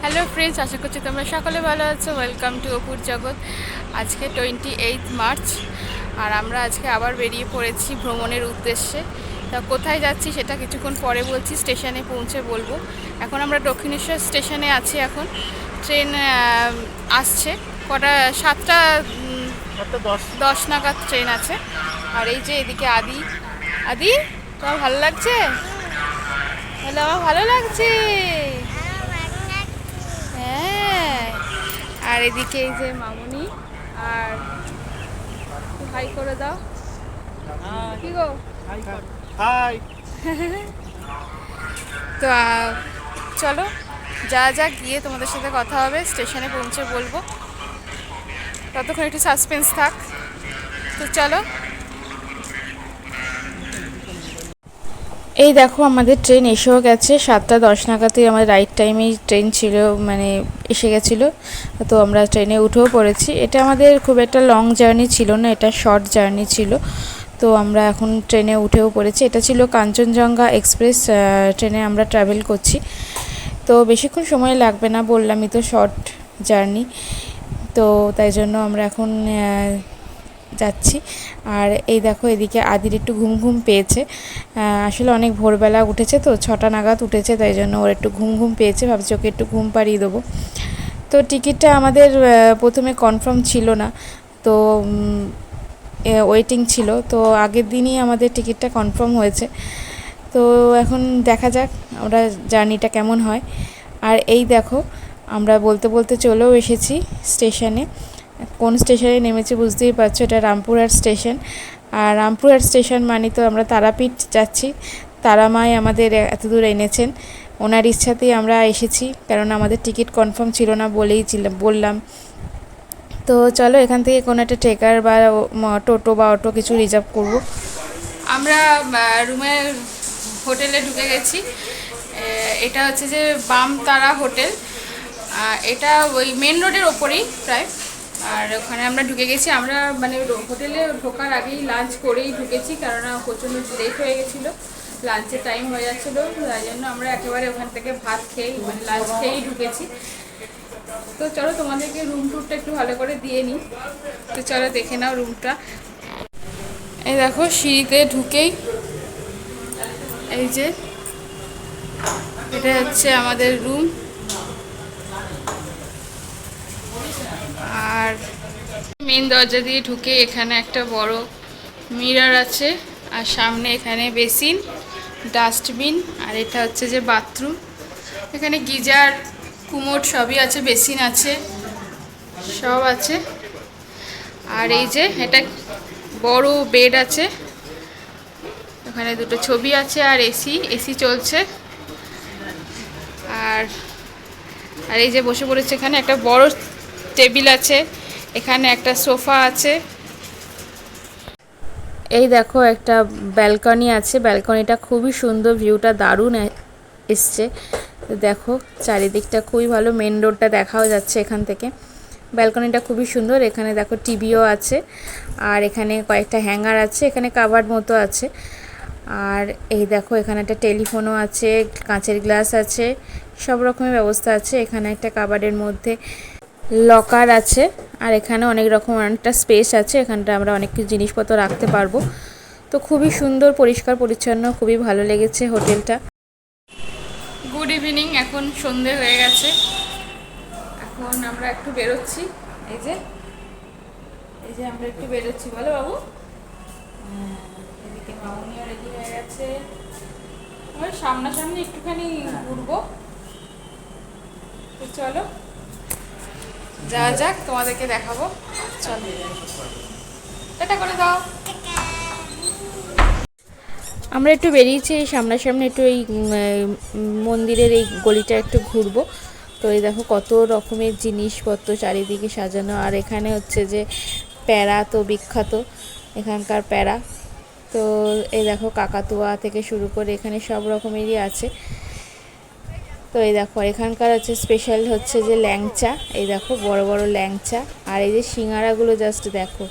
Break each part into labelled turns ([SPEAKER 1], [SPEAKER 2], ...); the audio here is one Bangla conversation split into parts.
[SPEAKER 1] হ্যালো ফ্রেন্ডস, আশা করছি তোমরা সকলে ভালো আছো। ওয়েলকাম টু অপুর জগৎ। আজকে 28 মার্চ আর আমরা আজকে আবার বেরিয়ে পড়েছি ভ্রমণের উদ্দেশ্যে। তা কোথায় যাচ্ছি সেটা কিছুক্ষণ পরে বলছি, স্টেশনে পৌঁছে বলবো। এখন আমরা দক্ষিণেশ্বর স্টেশনে আছি। এখন ট্রেন আসছে কটা, 7টা 10 নাগাদ ট্রেন আছে। আর এই যে এদিকে আদি আদি তোমার ভালো লাগছে? হ্যালো, আমার ভালো লাগছে। হ্যাঁ, আর এদিকে এই যে মামুনি। আর হাই করে দাও। কি গো?
[SPEAKER 2] হাই।
[SPEAKER 1] তো চলো যা যা গিয়ে তোমাদের সাথে কথা হবে, স্টেশনে পৌঁছে বলবো। ততক্ষণ একটু সাসপেন্স থাক। তো চলো। এই দেখো আমাদের ট্রেন এসেও গেছে। 7টা 10 নাগাদই আমাদের রাইট টাইমেই ট্রেন ছিল, মানে এসে গেছিলো। তো আমরা ট্রেনে উঠেও পড়েছি। এটা আমাদের খুব একটা লং জার্নি ছিল না, এটা শর্ট জার্নি ছিল। তো আমরা এখন ট্রেনে উঠেও পড়েছি। এটা ছিল কাঞ্চনজঙ্ঘা এক্সপ্রেস ট্রেনে আমরা ট্রাভেল করছি। তো বেশিক্ষণ সময় লাগবে না, বললামই তো শর্ট জার্নি। তো তাই জন্য আমরা এখন যাচ্ছি। আর এই দেখো এদিকে আদির একটু ঘুম ঘুম পেয়েছে। আসলে অনেক ভোরবেলা উঠেছে, তো 6টা নাগাদ উঠেছে, তাই জন্য ওর একটু ঘুম ঘুম পেয়েছে। ভাবছি ওকে একটু ঘুম পাড়িয়ে দেবো। তো টিকিটটা আমাদের প্রথমে কনফার্ম ছিল না, তো ওয়েটিং ছিল। তো আগের দিনই আমাদের টিকিটটা কনফার্ম হয়েছে। তো এখন দেখা যাক আমরা জার্নিটা কেমন হয়। আর এই দেখো আমরা বলতে বলতে চলেও এসেছি স্টেশনে। কোন স্টেশনে নেমেছি বুঝতেই পারছো, এটা রামপুরহাট স্টেশন। আর রামপুরহাট স্টেশন মানে তো আমরা তারাপীঠ যাচ্ছি। তারামাই আমাদের এত দূর এনেছেন, ওনার ইচ্ছাতেই আমরা এসেছি, কারণ আমাদের টিকিট কনফার্ম ছিল না বললাম। তো চলো এখান থেকে কোনো একটা ট্রেকার বা টোটো বা অটো কিছু রিজার্ভ করব। আমরা রুমের হোটেলে ঢুকে গেছি। এটা হচ্ছে যে বামতারা হোটেল। এটা ওই মেন রোডের ওপরেই প্রায়। আর ওখানে আমরা ঢুকে গেছি। আমরা মানে হোটেলে ঢোকার আগেই লাঞ্চ করেই ঢুকেছি, কেননা প্রচণ্ড লেট হয়ে গেছিলো, লাঞ্চের টাইম হয়ে যাচ্ছিলো। তাই জন্য আমরা একেবারে ওখান থেকে ভাত খেয়েই, মানে লাঞ্চ খেয়েই ঢুকেছি। তো চলো তোমাদেরকে রুম ট্যুরটা একটু ভালো করে দিয়ে নিই। তো চলো দেখে নাও রুমটা। এই দেখো সিঁড়িতে ঢুকেই এই যে এটা হচ্ছে আমাদের রুম। আর মেন দরজা দিয়ে ঢুকে এখানে একটা বড় মিরর আছে, আর সামনে এখানে বেসিন, ডাস্টবিন, আর এটা হচ্ছে যে বাথরুম। এখানে গিজার, কুমোড সবই আছে, বেসিন আছে, সব আছে। আর এই যে এটা বড় বেড আছে, ওখানে দুটো ছবি আছে, আর এসি চলছে। আর আর এই যে বসে পড়েছে, এখানে একটা বড় টেবিল আছে, এখানে একটা সোফা আছে। এই দেখো একটা ব্যালকনি আছে, ব্যালকনিটা খুবই সুন্দর, ভিউটা দারুণ এসছে। দেখো চারিদিকটা খুবই ভালো, মেন রোডটা দেখাও যাচ্ছে এখান থেকে। ব্যালকনিটা খুবই সুন্দর। এখানে দেখো টিভিও আছে, আর এখানে কয়েকটা হ্যাঙ্গার আছে, এখানে কাভার্ড মতো আছে। আর এই দেখো এখানে একটা টেলিফোনও আছে, কাঁচের গ্লাস আছে, সব রকমের ব্যবস্থা আছে। এখানে একটা কাভার্ডের মধ্যে লকার আছে, আর এখানে অনেক রকম অনেকটা স্পেস আছে, এখানটা আমরা অনেক কিছু জিনিসপত্র রাখতে পারবো। তো খুবই সুন্দর, পরিষ্কার পরিচ্ছন্ন, খুবই ভালো লেগেছে হোটেলটা। গুড ইভিনিং, এখন সন্ধে হয়ে গেছে। এখন আমরা একটু বেরোচ্ছি। এই যে এই যে আমরা একটু বেরোচ্ছি, বলো বাবু। এদিকে মামুনিও রেডি হয়ে গেছে। আমরা সামনাসামনি একটুখানি ঘুরবো। তো চলো যা যাক, তোমাদেরকে দেখাবো। চলো এটা করে দাও। আমরা একটু বেরিয়েছি এই সামনাসামনি, একটু এই মন্দিরের এই গলিটা একটু ঘুরবো। তো এই দেখো কত রকমের জিনিসপত্র চারিদিকে সাজানো। আর এখানে হচ্ছে যে প্যারা তো বিখ্যাত, এখানকার প্যারা। তো এই দেখো কাকাতুয়া থেকে শুরু করে এখানে সব রকমেরই আছে। তো এই দেখো এখানকার হচ্ছে স্পেশাল হচ্ছে যে ল্যাংচা। এই দেখো বড় বড় ল্যাংচা। আর এই যে সিঙ্গারাগুলো জাস্ট দেখো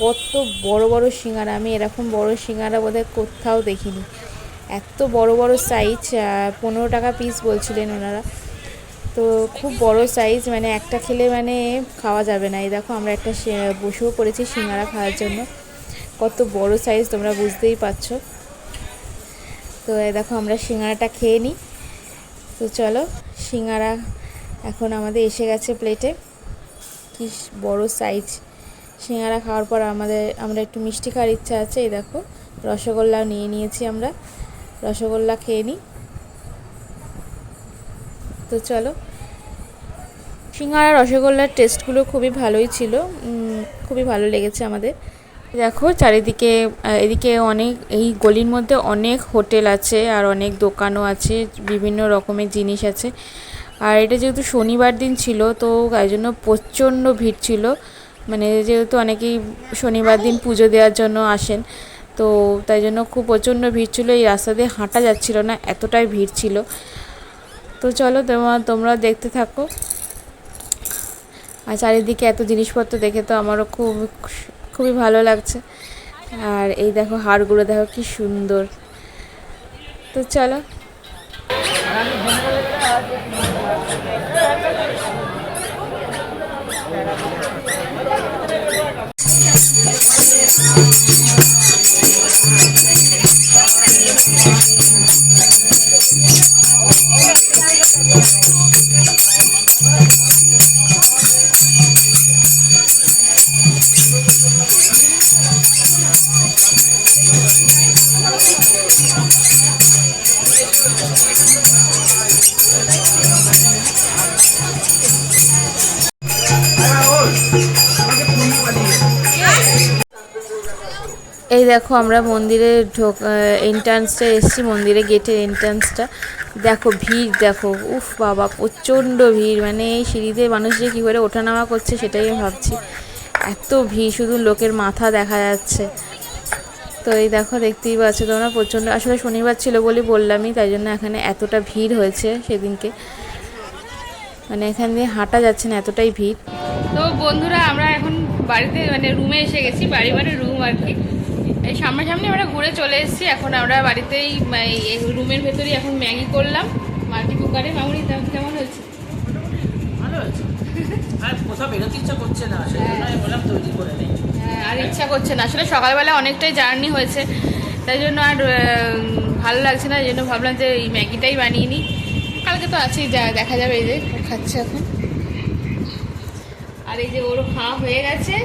[SPEAKER 1] কত বড় বড় সিঙ্গারা। আমি এরকম বড় সিঙ্গারা বোধহয় কোথাও দেখিনি। এত বড় বড় সাইজ, 15 টাকা পিস বলছিলেন ওনারা। তো খুব বড় সাইজ, মানে একটা খেলে মানে খাওয়া যাবে না। এই দেখো আমরা একটা বসেও পড়েছি সিঙ্গারা খাওয়ার জন্য। কত বড় সাইজ তোমরা বুঝতেই পারছো। তো এই দেখো আমরা সিঙ্গারাটা খেয়ে নিই। তো চলো, সিঙ্গারা এখন আমাদের এসে গেছে প্লেটে। কি বড় সাইজ সিঙ্গারা খাওয়ার পর আমরা একটু মিষ্টি খাওয়ার ইচ্ছা আছে। এই দেখো রসগোল্লা নিয়ে নিয়েছি আমরা, রসগোল্লা খেয়ে নিই। তো চলো, সিঙ্গারা রসগোল্লার টেস্টগুলো খুবই ভালোই ছিল, খুবই ভালো লেগেছে আমাদের। দেখো চারিদিকে এদিকে অনেক, এই গলির মধ্যে অনেক হোটেল আছে আর অনেক দোকানও আছে, বিভিন্ন রকমের জিনিস আছে। আর এটা যেহেতু শনিবার দিন ছিল তো তাই জন্য প্রচণ্ড ভিড় ছিল, মানে যেহেতু অনেকেই শনিবার দিন পুজো দেওয়ার জন্য আসেন, তো তাই জন্য খুব প্রচণ্ড ভিড় ছিল। এই রাস্তা দিয়ে হাঁটা যাচ্ছিল না, এতটাই ভিড় ছিল। তো চলো তোমরা দেখতে থাকো। আর চারিদিকে এত জিনিসপত্র দেখে তো আমারও খুবই ভালো লাগছে। আর এই দেখো হাড়গুলো দেখো কি সুন্দর। তো চলো, এই দেখো আমরা মন্দিরে এন্ট্রান্সটা এসছি, মন্দিরে গেটের এন্ট্রান্সটা। দেখো ভিড় দেখো, উফ বাবা প্রচণ্ড ভিড়, মানে এই সিঁড়িতে মানুষ যে কী করে ওঠানামা করছে সেটাই আমি ভাবছি। এত ভিড়, শুধু লোকের মাথা দেখা যাচ্ছে। তো এই দেখো দেখতেই পাচ্ছ তোমরা, প্রচণ্ড, আসলে শনিবার ছিল বলে বললামই, তাই জন্য এখানে এতটা ভিড় হয়েছে সেদিনকে, মানে এখান দিয়ে হাঁটা যাচ্ছে না, এতটাই ভিড়। তো বন্ধুরা আমরা এখন বাড়িতে মানে রুমে এসে গেছি, বাড়ি মানে রুম আর কি। এই সামনাসামনি আমরা ঘুরে চলে এসেছি। এখন আমরা বাড়িতেই রুমের ভেতরেই এখন ম্যাগি করলাম মাল্টি কুকারে। মামুনি কেমন হয়েছে?
[SPEAKER 2] ভালো হয়েছে। আর কোথাও বেরোতে ইচ্ছা করছে না, সেজন্য আমি বললাম তৈরি করে নেই।
[SPEAKER 1] হ্যাঁ, আর ইচ্ছা করছে না, আসলে সকালবেলা অনেকটাই জার্নি হয়েছে, তাই জন্য আর ভালো লাগছে না, এই জন্য ভাবলাম যে এই ম্যাগিটাই বানিয়ে নিই। কালকে তো আছেই, যা দেখা যাবে। এই যে খাচ্ছে এখন, আর এই যে ওর খাওয়া হয়ে গেছে।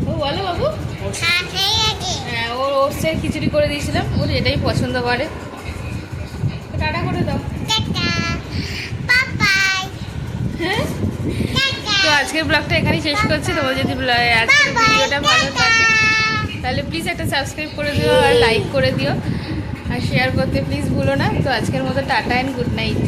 [SPEAKER 1] ও বলো বাবু, হ্যাঁ ওর ওটসের খিচুড়ি করে দিয়েছিলাম, ওর এটাই পছন্দ করে। টাটা করে দাও। হ্যাঁ, তো আজকের ব্লগটা এখানেই শেষ করছি। তোমার যদি আজকের ভিডিওটা ভালো থাকে তাহলে প্লিজ একটা সাবস্ক্রাইব করে দিও আর লাইক করে দিও আর শেয়ার করতে প্লিজ ভুলো না। তো আজকের মতো টাটা অ্যান্ড গুড নাইট।